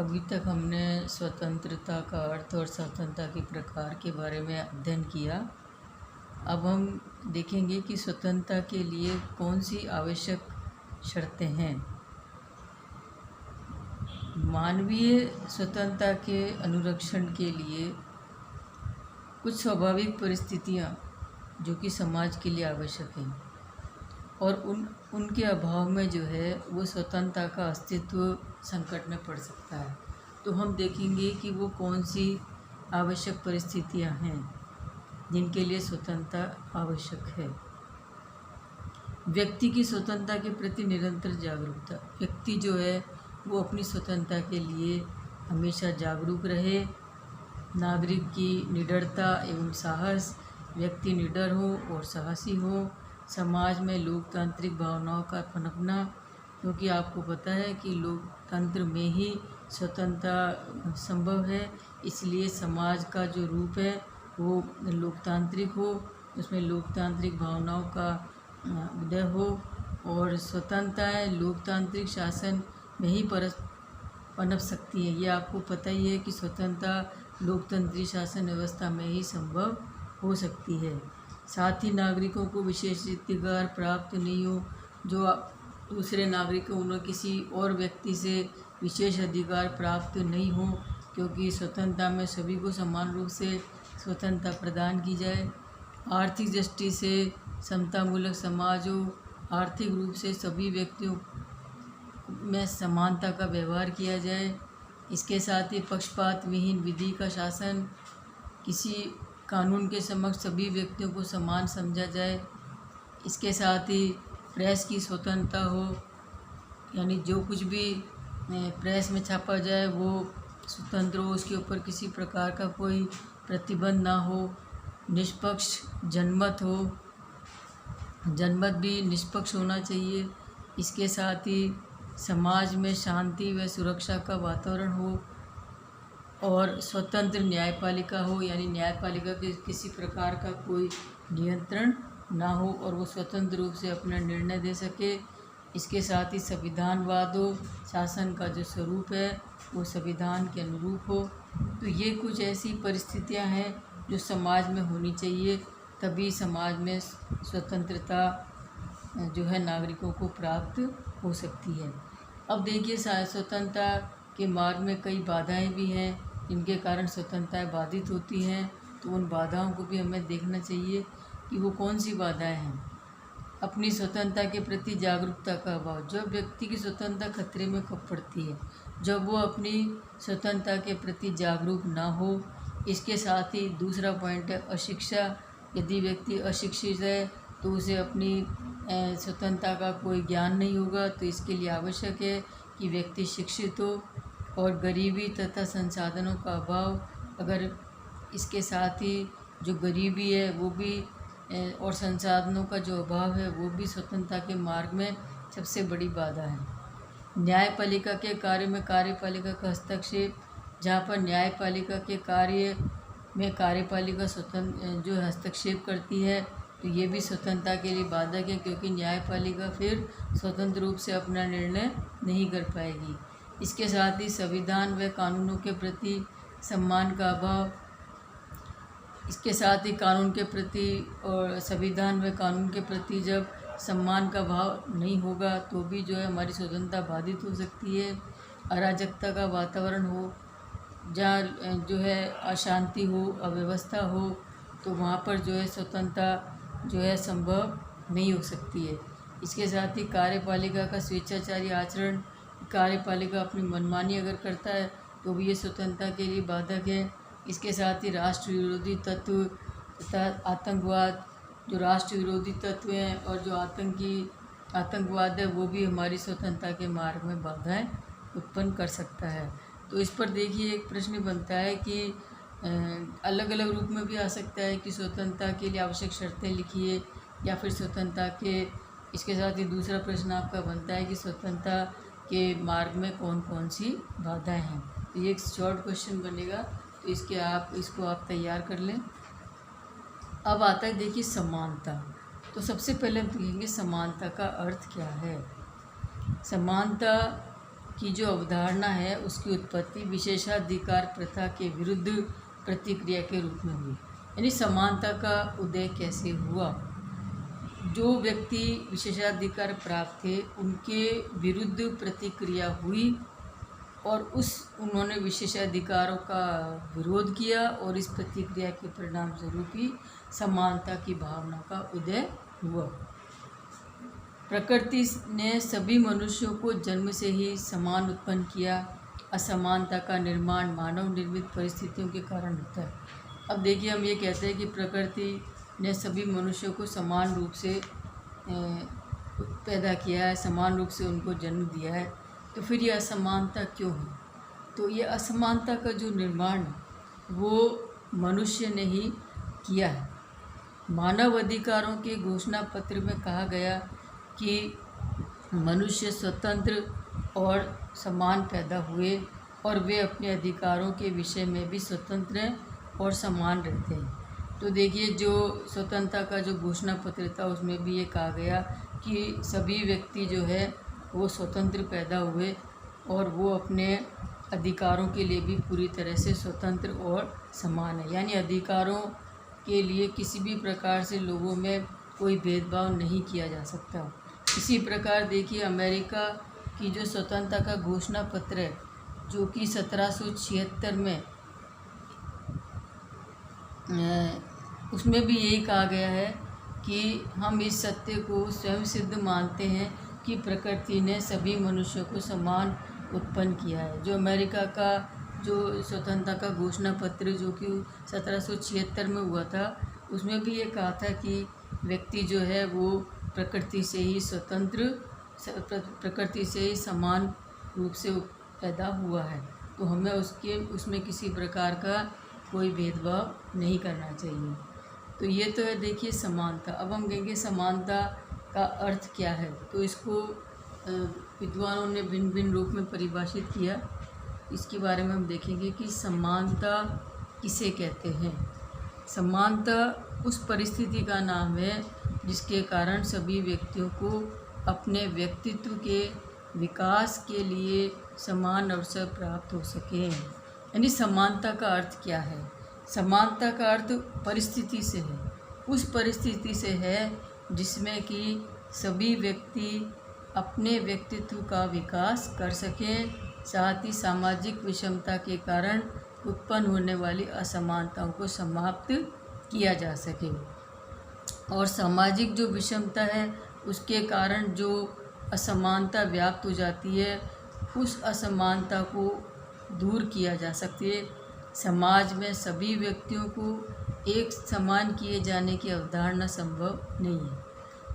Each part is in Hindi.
अभी तक हमने स्वतंत्रता का अर्थ और स्वतंत्रता के प्रकार के बारे में अध्ययन किया। अब हम देखेंगे कि स्वतंत्रता के लिए कौन सी आवश्यक शर्तें हैं। मानवीय स्वतंत्रता के अनुरक्षण के लिए कुछ स्वाभाविक परिस्थितियां जो कि समाज के लिए आवश्यक हैं और उनके अभाव में जो है वो स्वतंत्रता का अस्तित्व संकट में पड़ सकता है। तो हम देखेंगे कि वो कौन सी आवश्यक परिस्थितियां हैं जिनके लिए स्वतंत्रता आवश्यक है। व्यक्ति की स्वतंत्रता के प्रति निरंतर जागरूकता। व्यक्ति जो है वो अपनी स्वतंत्रता के लिए हमेशा जागरूक रहे। नागरिक की निडरता एवं साहस। व्यक्ति निडर हो और साहसी हो। समाज में लोकतांत्रिक भावनाओं का पनपना, क्योंकि आपको पता है कि लोकतंत्र में ही स्वतंत्रता संभव है, इसलिए समाज का जो रूप है वो लोकतांत्रिक हो, उसमें लोकतांत्रिक भावनाओं का उदय हो और स्वतंत्रता लोकतांत्रिक शासन में ही पनप सकती है। ये आपको पता ही है कि स्वतंत्रता लोकतंत्री शासन व्यवस्था में ही संभव हो सकती है। साथ ही नागरिकों को विशेष अधिकार प्राप्त नहीं हो, जो दूसरे नागरिकों उन्हें किसी और व्यक्ति से विशेष अधिकार प्राप्त नहीं हो, क्योंकि स्वतंत्रता में सभी को समान रूप से स्वतंत्रता प्रदान की जाए। आर्थिक दृष्टि से समतामूलक समाज हो। आर्थिक रूप से सभी व्यक्तियों में समानता का व्यवहार किया जाए। इसके साथ ही पक्षपात विहीन विधि का शासन। किसी कानून के समक्ष सभी व्यक्तियों को समान समझा जाए। इसके साथ ही प्रेस की स्वतंत्रता हो, यानी जो कुछ भी प्रेस में छापा जाए वो स्वतंत्र हो, उसके ऊपर किसी प्रकार का कोई प्रतिबंध ना हो। निष्पक्ष जनमत हो, जनमत भी निष्पक्ष होना चाहिए। इसके साथ ही समाज में शांति व सुरक्षा का वातावरण हो और स्वतंत्र न्यायपालिका हो, यानी न्यायपालिका के किसी प्रकार का कोई नियंत्रण ना हो और वो स्वतंत्र रूप से अपना निर्णय दे सके। इसके साथ ही संविधानवाद हो, शासन का जो स्वरूप है वो संविधान के अनुरूप हो। तो ये कुछ ऐसी परिस्थितियां हैं जो समाज में होनी चाहिए, तभी समाज में स्वतंत्रता जो है नागरिकों को प्राप्त हो सकती है। अब देखिए, स्वतंत्रता के मार्ग में कई बाधाएं भी हैं जिनके कारण स्वतंत्रताएं बाधित होती हैं, तो उन बाधाओं को भी हमें देखना चाहिए कि वो कौन सी बाधाएं हैं। अपनी स्वतंत्रता के प्रति जागरूकता का अभाव। जब व्यक्ति की स्वतंत्रता खतरे में कब पड़ती है, जब वो अपनी स्वतंत्रता के प्रति जागरूक ना हो। इसके साथ ही दूसरा पॉइंट है अशिक्षा। यदि व्यक्ति अशिक्षित है तो उसे अपनी स्वतंत्रता का कोई ज्ञान नहीं होगा, तो इसके लिए आवश्यक है कि व्यक्ति शिक्षित हो। और गरीबी तथा संसाधनों का अभाव, अगर इसके साथ ही जो गरीबी है वो भी और संसाधनों का जो अभाव है वो भी स्वतंत्रता के मार्ग में सबसे बड़ी बाधा है। न्यायपालिका के कार्य में कार्यपालिका का हस्तक्षेप। जहाँ पर न्यायपालिका के कार्य में कार्यपालिका स्वतंत्र जो हस्तक्षेप करती है, तो ये भी स्वतंत्रता के लिए बाधक है, क्योंकि न्यायपालिका फिर स्वतंत्र रूप से अपना निर्णय नहीं कर पाएगी। इसके साथ ही संविधान व कानूनों के प्रति सम्मान का अभाव। इसके साथ ही कानून के प्रति और संविधान व कानून के प्रति जब सम्मान का भाव नहीं होगा तो भी जो है हमारी स्वतंत्रता बाधित हो सकती है। अराजकता का वातावरण हो, जहाँ जो है अशांति हो, अव्यवस्था हो, तो वहाँ पर जो है स्वतंत्रता जो है संभव नहीं हो सकती है। इसके साथ ही कार्यपालिका का स्वेच्छाचारी आचरण। कार्यपालिका अपनी मनमानी अगर करता है तो भी ये स्वतंत्रता के लिए बाधक है। इसके साथ ही राष्ट्र विरोधी तत्व तथा आतंकवाद। जो राष्ट्र विरोधी तत्व हैं और जो आतंकवाद है वो भी हमारी स्वतंत्रता के मार्ग में बाधाएं उत्पन्न कर सकता है। तो इस पर देखिए एक प्रश्न बनता है कि अलग अलग रूप में भी आ सकता है कि स्वतंत्रता के लिए आवश्यक शर्तें लिखिए, या फिर स्वतंत्रता के इसके साथ ही दूसरा प्रश्न आपका बनता है कि स्वतंत्रता के मार्ग में कौन कौन सी बाधाएं हैं। तो ये एक शॉर्ट क्वेश्चन बनेगा, तो इसको आप तैयार कर लें। अब आता है देखिए समानता। तो सबसे पहले हम देखेंगे समानता का अर्थ क्या है। समानता की जो अवधारणा है उसकी उत्पत्ति विशेषाधिकार प्रथा के विरुद्ध प्रतिक्रिया के रूप में हुई। यानी समानता का उदय कैसे हुआ? जो व्यक्ति विशेषाधिकार प्राप्त थे उनके विरुद्ध प्रतिक्रिया हुई और उन्होंने विशेषाधिकारों का विरोध किया और इस प्रतिक्रिया के परिणाम स्वरूप ही समानता की भावना का उदय हुआ। प्रकृति ने सभी मनुष्यों को जन्म से ही समान उत्पन्न किया। असमानता का निर्माण मानव निर्मित परिस्थितियों के कारण होता है। अब देखिए, हम ये कहते हैं कि प्रकृति ने सभी मनुष्यों को समान रूप से पैदा किया है, समान रूप से उनको जन्म दिया है, तो फिर ये असमानता क्यों है? तो ये असमानता का जो निर्माण वो मनुष्य ने ही किया है। मानव अधिकारों के घोषणा पत्र में कहा गया कि मनुष्य स्वतंत्र और समान पैदा हुए और वे अपने अधिकारों के विषय में भी स्वतंत्र और समान रहते हैं। तो देखिए, जो स्वतंत्रता का जो घोषणा पत्र था उसमें भी ये कहा गया कि सभी व्यक्ति जो है वो स्वतंत्र पैदा हुए और वो अपने अधिकारों के लिए भी पूरी तरह से स्वतंत्र और समान है। यानी अधिकारों के लिए किसी भी प्रकार से लोगों में कोई भेदभाव नहीं किया जा सकता। इसी प्रकार देखिए, अमेरिका की जो स्वतंत्रता का घोषणा पत्र है जो कि 1776 में उसमें भी यही कहा गया है कि हम इस सत्य को स्वयं सिद्ध मानते हैं कि प्रकृति ने सभी मनुष्यों को समान उत्पन्न किया है। जो अमेरिका का जो स्वतंत्रता का घोषणा पत्र जो कि 1776 में हुआ था उसमें भी ये कहा था कि व्यक्ति जो है वो प्रकृति से ही स्वतंत्र, प्रकृति से ही समान रूप से पैदा हुआ है। तो हमें उसमें किसी प्रकार का कोई भेदभाव नहीं करना चाहिए। तो ये तो है देखिए समानता। अब हम कहेंगे समानता का अर्थ क्या है। तो इसको विद्वानों ने भिन्न भिन्न रूप में परिभाषित किया। इसके बारे में हम देखेंगे कि समानता किसे कहते हैं। समानता उस परिस्थिति का नाम है जिसके कारण सभी व्यक्तियों को अपने व्यक्तित्व के विकास के लिए समान अवसर प्राप्त हो सके। यानी समानता का अर्थ क्या है? समानता का अर्थ परिस्थिति से है, उस परिस्थिति से है जिसमें कि सभी व्यक्ति अपने व्यक्तित्व का विकास कर सकें, साथ ही सामाजिक विषमता के कारण उत्पन्न होने वाली असमानताओं को समाप्त किया जा सके। और सामाजिक जो विषमता है उसके कारण जो असमानता व्याप्त हो जाती है उस असमानता को दूर किया जा सकती है। समाज में सभी व्यक्तियों को एक समान किए जाने की अवधारणा संभव नहीं है।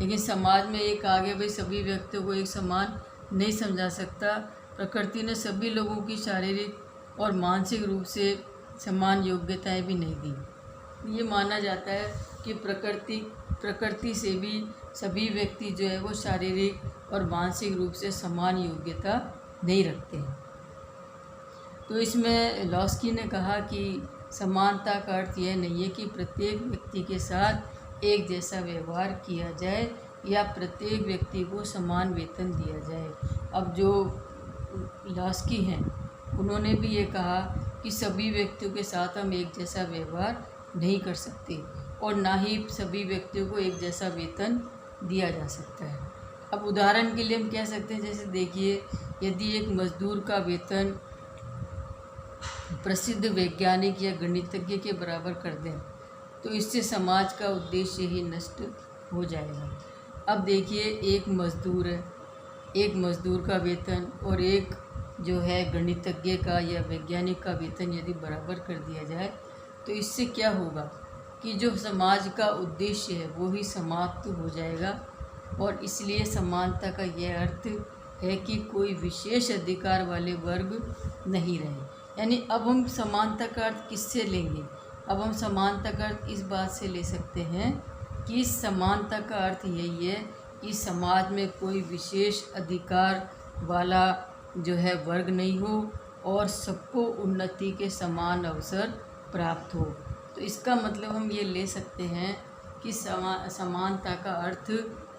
लेकिन समाज में एक आगे भाई सभी व्यक्तियों को एक समान नहीं समझा सकता। प्रकृति ने सभी लोगों की शारीरिक और मानसिक रूप से समान योग्यताएं भी नहीं दी। ये माना जाता है कि प्रकृति से भी सभी व्यक्ति जो है वो शारीरिक और मानसिक रूप से समान योग्यता नहीं रखते हैं। तो इसमें लॉस्की ने कहा कि समानता का अर्थ यह नहीं है कि प्रत्येक व्यक्ति के साथ एक जैसा व्यवहार किया जाए या प्रत्येक व्यक्ति को समान वेतन दिया जाए। अब जो लॉस्की हैं उन्होंने भी ये कहा कि सभी व्यक्तियों के साथ हम एक जैसा व्यवहार नहीं कर सकते और ना ही सभी व्यक्तियों को एक जैसा वेतन दिया जा सकता है। अब उदाहरण के लिए हम कह सकते हैं, जैसे देखिए, यदि एक मजदूर का वेतन प्रसिद्ध वैज्ञानिक या गणितज्ञ के बराबर कर दें तो इससे समाज का उद्देश्य ही नष्ट हो जाएगा। अब देखिए, एक मजदूर है, एक मजदूर का वेतन और एक जो है गणितज्ञ का या वैज्ञानिक का वेतन यदि बराबर कर दिया जाए तो इससे क्या होगा कि जो समाज का उद्देश्य है वो ही समाप्त हो जाएगा। और इसलिए समानता का यह अर्थ है कि कोई विशेष अधिकार वाले वर्ग नहीं रहे। यानी अब हम समानता का अर्थ किससे लेंगे? अब हम समानता का अर्थ इस बात से ले सकते हैं कि समानता का अर्थ यही है कि समाज में कोई विशेष अधिकार वाला जो है वर्ग नहीं हो और सबको उन्नति के समान अवसर प्राप्त हो। तो इसका मतलब हम ये ले सकते हैं कि समानता का अर्थ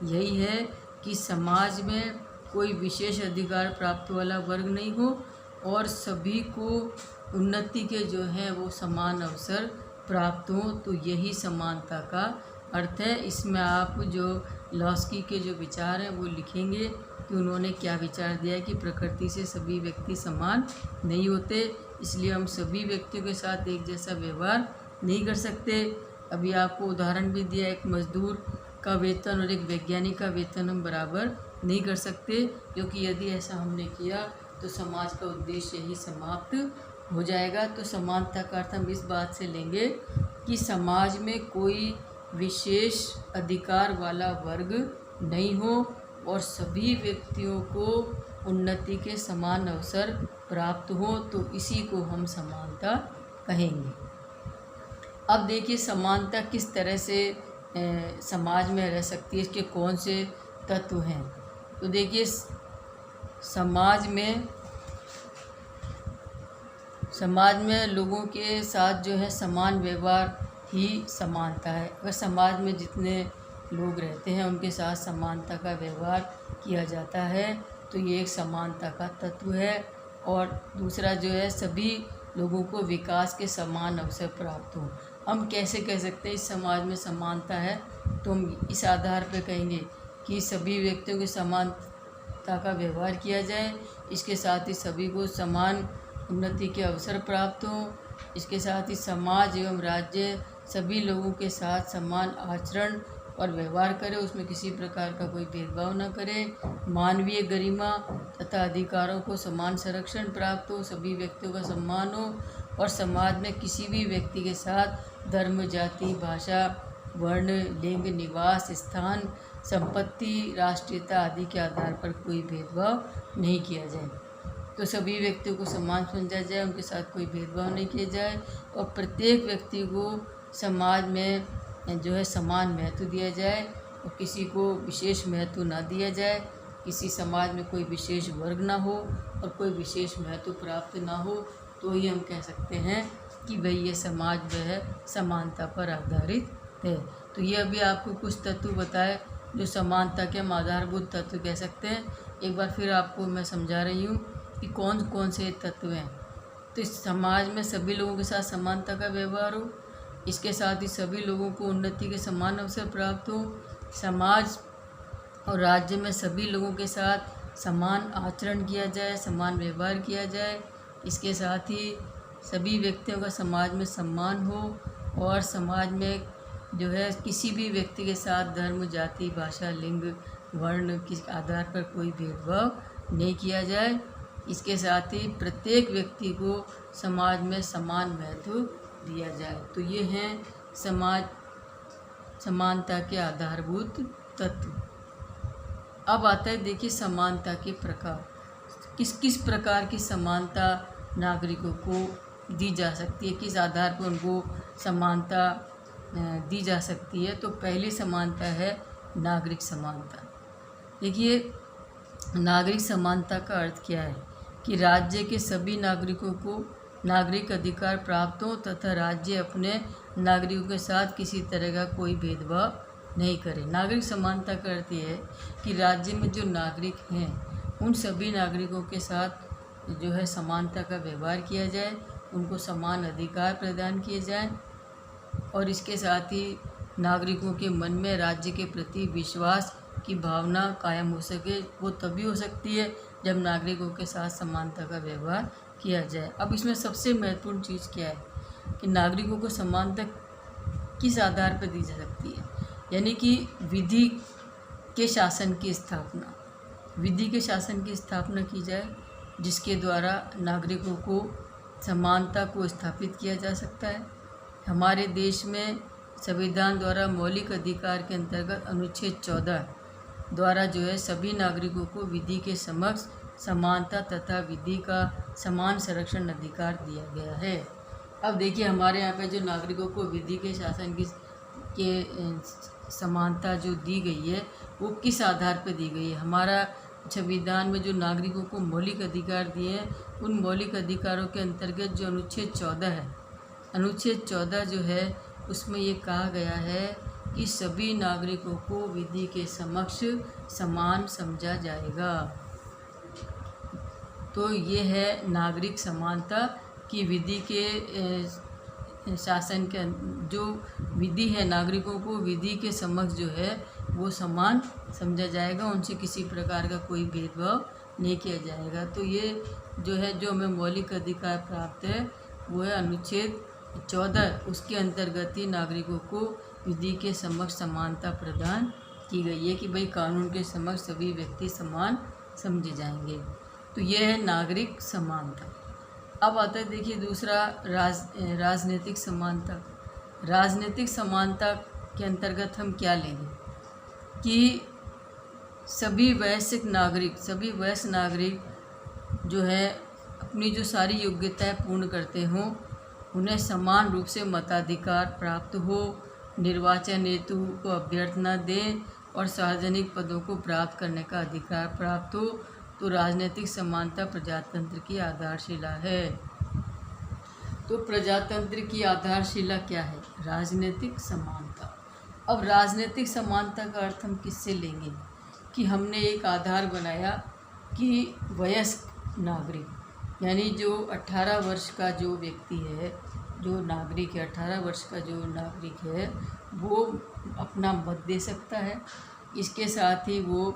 यही है कि समाज में कोई विशेष अधिकार प्राप्त वाला वर्ग नहीं हो और सभी को उन्नति के जो हैं वो समान अवसर प्राप्त हों। तो यही समानता का अर्थ है। इसमें आप जो लॉस्की के जो विचार हैं वो लिखेंगे कि उन्होंने क्या विचार दिया है कि प्रकृति से सभी व्यक्ति समान नहीं होते, इसलिए हम सभी व्यक्तियों के साथ एक जैसा व्यवहार नहीं कर सकते। अभी आपको उदाहरण भी दिया, एक मजदूर का वेतन और एक वैज्ञानिक का वेतन हम बराबर नहीं कर सकते, क्योंकि यदि ऐसा हमने किया तो समाज का उद्देश्य ही समाप्त हो जाएगा। तो समानता का अर्थ हम इस बात से लेंगे कि समाज में कोई विशेष अधिकार वाला वर्ग नहीं हो और सभी व्यक्तियों को उन्नति के समान अवसर प्राप्त हो, तो इसी को हम समानता कहेंगे। अब देखिए समानता किस तरह से समाज में रह सकती है, इसके कौन से तत्व हैं। तो देखिए समाज में लोगों के साथ जो है समान व्यवहार ही समानता है। अगर समाज में जितने लोग रहते हैं उनके साथ समानता का व्यवहार किया जाता है तो ये एक समानता का तत्व है। और दूसरा जो है सभी लोगों को विकास के समान अवसर प्राप्त हों। हम कैसे कह सकते हैं इस समाज में समानता है, तो हम इस आधार पर कहेंगे कि सभी व्यक्तियों के समानता का व्यवहार किया जाए, इसके साथ ही सभी को समान उन्नति के अवसर प्राप्त हों, इसके साथ ही समाज एवं राज्य सभी लोगों के साथ समान आचरण और व्यवहार करे, उसमें किसी प्रकार का कोई भेदभाव न करे, मानवीय गरिमा तथा अधिकारों को समान संरक्षण प्राप्त हो, सभी व्यक्तियों का सम्मान हो और समाज में किसी भी व्यक्ति के साथ धर्म, जाति, भाषा, वर्ण, लिंग, निवास स्थान, संपत्ति, राष्ट्रीयता आदि के आधार पर कोई भेदभाव नहीं किया जाए। तो सभी व्यक्तियों को समान समझा जाए, उनके साथ कोई भेदभाव नहीं किया जाए और प्रत्येक व्यक्ति को समाज में जो है समान महत्व दिया जाए और किसी को विशेष महत्व ना दिया जाए। किसी समाज में कोई विशेष वर्ग ना हो और कोई विशेष महत्व प्राप्त ना हो, तो ये हम कह सकते हैं कि भाई ये समाज जो है समानता पर आधारित है। तो ये अभी आपको कुछ तत्व बताए जो समानता के हम आधारभूत तत्व कह सकते हैं। एक बार फिर आपको मैं समझा रही हूँ कि कौन कौन से तत्व हैं। तो इस समाज में सभी लोगों के साथ समानता का व्यवहार हो, इसके साथ ही सभी लोगों को उन्नति के समान अवसर प्राप्त हो, समाज और राज्य में सभी लोगों के साथ समान आचरण किया जाए, समान व्यवहार किया जाए, इसके साथ ही सभी व्यक्तियों का समाज में सम्मान हो और समाज में जो है किसी भी व्यक्ति के साथ धर्म, जाति, भाषा, लिंग, वर्ण के आधार पर कोई भेदभाव नहीं किया जाए। इसके साथ ही प्रत्येक व्यक्ति को समाज में समान महत्व दिया जाए। तो ये हैं समानता के आधारभूत तत्व। अब आता है देखिए समानता के प्रकार। किस किस प्रकार की समानता नागरिकों को दी जा सकती है, किस आधार पर उनको समानता दी जा सकती है। तो पहली समानता है नागरिक समानता। देखिए नागरिक समानता का अर्थ क्या है कि राज्य के सभी नागरिकों को नागरिक अधिकार प्राप्त हो तथा राज्य अपने नागरिकों के साथ किसी तरह का कोई भेदभाव नहीं करे। नागरिक समानता का अर्थ यह है कि राज्य में जो नागरिक हैं उन सभी नागरिकों के साथ जो है समानता का व्यवहार किया जाए, उनको समान अधिकार प्रदान किए जाएं और इसके साथ ही नागरिकों के मन में राज्य के प्रति विश्वास की भावना कायम हो सके। वो तभी हो सकती है जब नागरिकों के साथ समानता का व्यवहार किया जाए। अब इसमें सबसे महत्वपूर्ण चीज़ क्या है कि नागरिकों को समानता किस आधार पर दी जा सकती है, यानी कि विधि के शासन की स्थापना। विधि के शासन की स्थापना की जाए जिसके द्वारा नागरिकों को समानता को स्थापित किया जा सकता है। हमारे देश में संविधान द्वारा मौलिक अधिकार के अंतर्गत अनुच्छेद 14 द्वारा जो है सभी नागरिकों को विधि के समक्ष समानता तथा विधि का समान संरक्षण अधिकार दिया गया है। अब देखिए हमारे यहाँ पे जो नागरिकों को विधि के शासन के समानता जो दी गई है वो किस आधार पर दी गई है। हमारा संविधान में जो नागरिकों को मौलिक अधिकार दिए हैं उन मौलिक अधिकारों के अंतर्गत जो अनुच्छेद 14 है, अनुच्छेद 14 जो है उसमें ये कहा गया है कि सभी नागरिकों को विधि के समक्ष समान समझा जाएगा। तो ये है नागरिक समानता की विधि के शासन के जो विधि है, नागरिकों को विधि के समक्ष जो है वो समान समझा जाएगा, उनसे किसी प्रकार का कोई भेदभाव नहीं किया जाएगा। तो ये जो है, जो हमें मौलिक अधिकार प्राप्त है वो है अनुच्छेद 14, उसके अंतर्गत ही नागरिकों को विधि के समक्ष समानता प्रदान की गई है कि भाई कानून के समक्ष सभी व्यक्ति समान समझे जाएंगे। तो ये है नागरिक समानता। अब आता है देखिए दूसरा राजनीतिक समानता। राजनीतिक समानता के अंतर्गत हम क्या लेंगे कि सभी वयस्क नागरिक जो है अपनी जो सारी योग्यताएं पूर्ण करते हों, उन्हें समान रूप से मताधिकार प्राप्त हो, निर्वाचन हेतु को अभ्यर्थना दें और सार्वजनिक पदों को प्राप्त करने का अधिकार प्राप्त हो। तो राजनीतिक समानता प्रजातंत्र की आधारशिला है। तो प्रजातंत्र की आधारशिला क्या है? राजनीतिक समानता। अब राजनीतिक समानता का अर्थ हम किससे लेंगे कि हमने एक आधार बनाया कि वयस्क नागरिक, यानी जो 18 वर्ष का जो व्यक्ति है, जो नागरिक है, 18 वर्ष का जो नागरिक है वो अपना मत दे सकता है। इसके साथ ही वो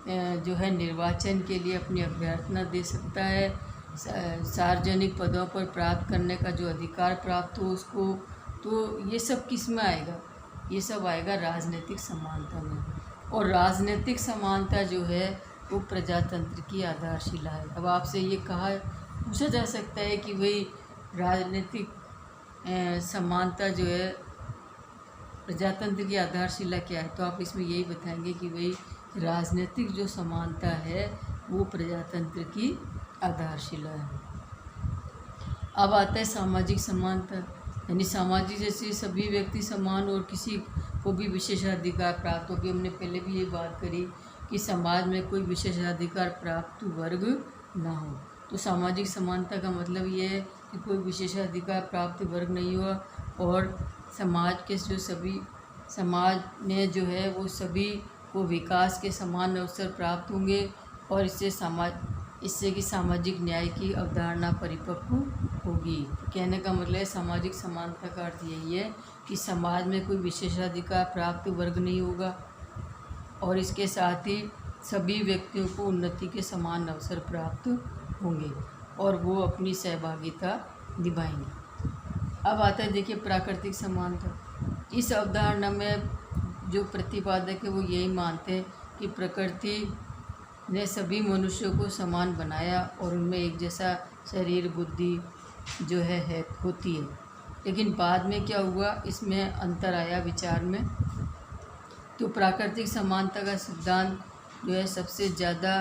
जो है निर्वाचन के लिए अपनी अभ्यर्थना दे सकता है। सार्वजनिक पदों पर प्राप्त करने का जो अधिकार प्राप्त हो उसको। तो ये सब किस में आएगा? ये सब आएगा राजनीतिक समानता में। और राजनीतिक समानता जो है वो प्रजातंत्र की आधारशिला है। अब आपसे ये पूछा जा सकता है कि भाई राजनीतिक समानता जो है प्रजातंत्र की आधारशिला क्या है? तो आप इसमें यही बताएंगे कि भाई राजनीतिक जो समानता है वो प्रजातंत्र की आधारशिला है। अब आता है सामाजिक समानता, यानी सामाजिक जैसे सभी व्यक्ति समान और किसी को भी विशेषाधिकार प्राप्त हो। अभी हमने पहले भी ये बात करी कि समाज में कोई विशेषाधिकार प्राप्त वर्ग ना हो। तो सामाजिक समानता का मतलब ये है कि कोई विशेषाधिकार प्राप्त वर्ग नहीं हुआ और समाज के जो सभी समाज में जो है वो सभी को विकास के समान अवसर प्राप्त होंगे और इससे कि सामाजिक न्याय की अवधारणा परिपक्व होगी। कहने का मतलब है सामाजिक समानता का अर्थ यही है कि समाज में कोई विशेषाधिकार प्राप्त वर्ग नहीं होगा और इसके साथ ही सभी व्यक्तियों को उन्नति के समान अवसर प्राप्त होंगे और वो अपनी सहभागिता निभाएंगे। अब आता है देखिए प्राकृतिक समानता। इस अवधारणा में जो प्रतिपादक है वो यही मानते हैं कि प्रकृति ने सभी मनुष्यों को समान बनाया और उनमें एक जैसा शरीर बुद्धि जो है होती है। लेकिन बाद में क्या हुआ, इसमें अंतर आया विचार में। तो प्राकृतिक समानता का सिद्धांत जो है सबसे ज़्यादा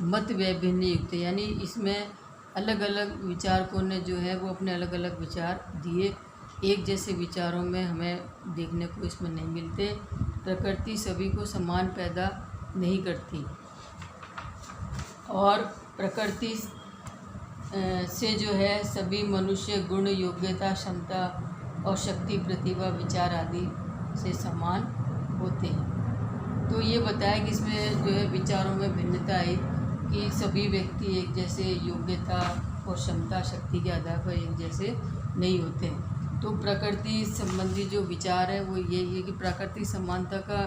मत वैभिन्न युक्त है, यानी इसमें अलग अलग विचारकों ने जो है वो अपने अलग अलग विचार दिए। एक जैसे विचारों में हमें देखने को इसमें नहीं मिलते। प्रकृति सभी को समान पैदा नहीं करती और प्रकृति से जो है सभी मनुष्य गुण, योग्यता, क्षमता और शक्ति, प्रतिभा, विचार आदि से समान होते हैं। तो ये बताया कि इसमें जो है विचारों में भिन्नता आई कि सभी व्यक्ति एक जैसे योग्यता और क्षमता, शक्ति के आधार पर एक जैसे नहीं होते हैं। तो प्रकृति संबंधी जो विचार है वो यही है कि प्राकृतिक समानता का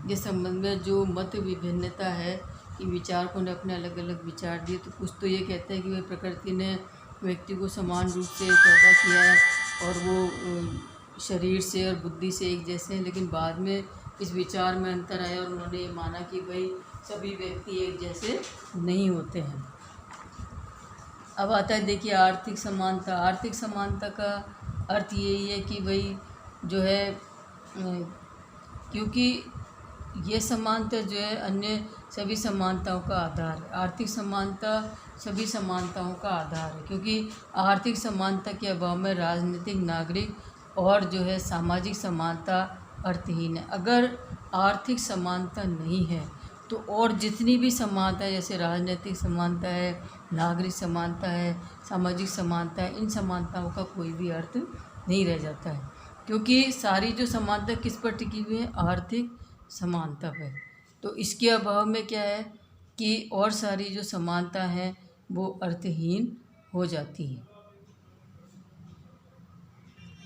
ये संबंध में जो मत विभिन्नता है कि विचारकों ने अपने अलग अलग विचार दिए। तो कुछ तो ये कहते हैं कि भाई प्रकृति ने व्यक्ति को समान रूप से पैदा किया है और वो शरीर से और बुद्धि से एक जैसे हैं, लेकिन बाद में इस विचार में अंतर आया और उन्होंने ये माना कि भाई सभी व्यक्ति एक जैसे नहीं होते हैं। अब आता है देखिए आर्थिक समानता। आर्थिक समानता का अर्थ यही है कि भाई जो है क्योंकि ये समानता जो है अन्य सभी समानताओं का आधार है। आर्थिक समानता सभी समानताओं का आधार है क्योंकि आर्थिक समानता के अभाव में राजनीतिक, नागरिक और जो है सामाजिक समानता अर्थहीन है। अगर आर्थिक समानता नहीं है तो और जितनी भी समानता है, जैसे राजनीतिक समानता है, नागरिक समानता है, सामाजिक समानता है, इन समानताओं का कोई भी अर्थ नहीं रह जाता है क्योंकि सारी जो समानता किस पर टिकी हुई है? आर्थिक समानता पर। तो इसके अभाव में क्या है कि और सारी जो समानता है वो अर्थहीन हो जाती हैं।